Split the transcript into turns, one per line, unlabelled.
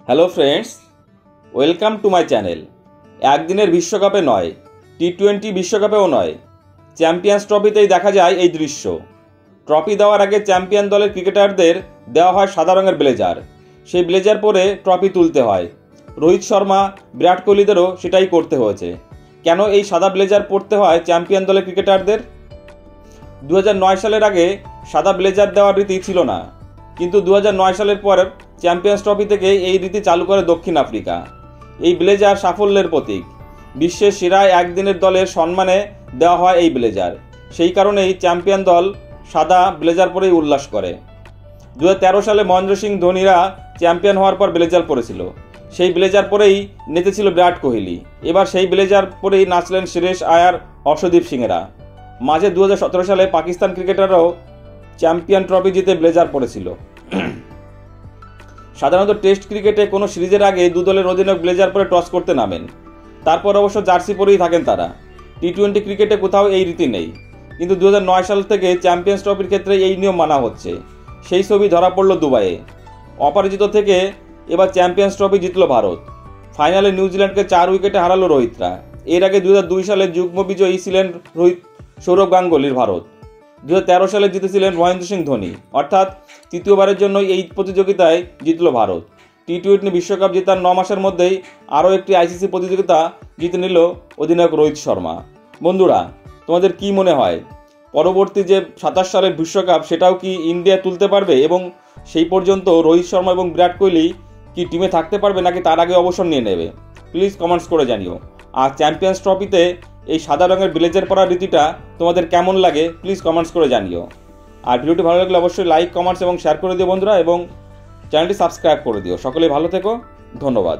Hello friends, welcome to my channel. একদিনের বিশ্বকাপে নয়, টি-20 বিশ্বকাপেও নয়, চ্যাম্পিয়ন্স ট্রফিতেই দেখা যায় এই দৃশ্য। ট্রফি দেওয়ার আগে চ্যাম্পিয়ন দলের ক্রিকেটারদের দেওয়া হয় সাদা রঙের ব্লেজার। সেই ব্লেজার পরে ট্রফি তুলতে হয়। রোহিত শর্মা, বিরাট কোহলিদেরও সেটাই করতে হয়েছে। কেন এই সাদা ব্লেজার পরতে হয় চ্যাম্পিয়ন দলের ক্রিকেটারদের? 2009 সালের আগে সাদা ব্লেজার দেওয়ার রীতি ছিল না, কিন্তু 2009 সালের পর চ্যাম্পিয়ন্স ট্রফি থেকে এই রীতি চালু করে দক্ষিণ আফ্রিকা। এই ব্লেজার সাফল্যের প্রতীক। বিশ্বের সেরা একদিনের দলের সম্মানে দেওয়া হয় এই ব্লেজার। সেই কারণেই চ্যাম্পিয়ন দল সাদা ব্লেজার পরেই উল্লাস করে। 2013 সালে মহেন্দ্র সিং ধোনিরা চ্যাম্পিয়ন হওয়ার পর ব্লেজার পরেছিল। সেই ব্লেজার পরেই নেচেছিল বিরাট কোহলি। এবার সেই ব্লেজার পরেই নাচলেন শ্রেয়স আয়ার, অর্শদীপ সিংয়েরা। মাঝে 2017 সালে পাকিস্তান ক্রিকেটাররাও চ্যাম্পিয়ন ট্রফি জিতে ব্লেজার পরেছিল। সাধারণত টেস্ট ক্রিকেটে কোনো সিরিজের আগে দু দলের অধিনায়ক ব্লেজার পরে টস করতে নামেন। তারপর অবশ্য জার্সি পরেই থাকেন তারা। টি-20 ক্রিকেটে কোথাও এই রীতি নেই, কিন্তু 2009 সাল থেকে চ্যাম্পিয়ন্স ট্রফির ক্ষেত্রে এই নিয়ম মানা হচ্ছে। সেই ছবি ধরা পড়ল দুবাইয়ে। অপরাজিত থেকে এবার চ্যাম্পিয়ন্স ট্রফি জিতল ভারত। ফাইনালে নিউজিল্যান্ডকে 4 উইকেটে হারালো রোহিতরা। এর আগে 2002 সালে যুগ্ম বিজয়ী ছিলেন সৌরভ গাঙ্গুলির ভারত। 2013 সালে জিতেছিলেন মহেন্দ্র সিং ধোনি। অর্থাৎ তৃতীয়বারের জন্য এই প্রতিযোগিতায় জিতল ভারত। টি-20 বিশ্বকাপ জেতার 9 মাসের মধ্যেই আরও একটি আইসিসি প্রতিযোগিতা জিতে নিল অধিনায়ক রোহিত শর্মা। বন্ধুরা, তোমাদের কি মনে হয় পরবর্তী যে 27 সালের বিশ্বকাপ সেটাও কি ইন্ডিয়া তুলতে পারবে, এবং সেই পর্যন্ত রোহিত শর্মা এবং বিরাট কোহলি কি টিমে থাকতে পারবে, নাকি তার আগে অবসর নিয়ে নেবে? প্লিজ কমেন্টস করে জানিও। আর চ্যাম্পিয়ন্স ট্রফিতে এই সাদা রঙের ব্লেজার পরার রীতিটা তোমাদের কেমন লাগে প্লিজ কমেন্টস করে জানিও। আর ভিডিওটি ভালো লাগলে অবশ্যই লাইক, কমেন্টস এবং শেয়ার করে দিও বন্ধুরা, এবং চ্যানেলটি সাবস্ক্রাইব করে দিও। সকলেই ভালো থেকো, ধন্যবাদ।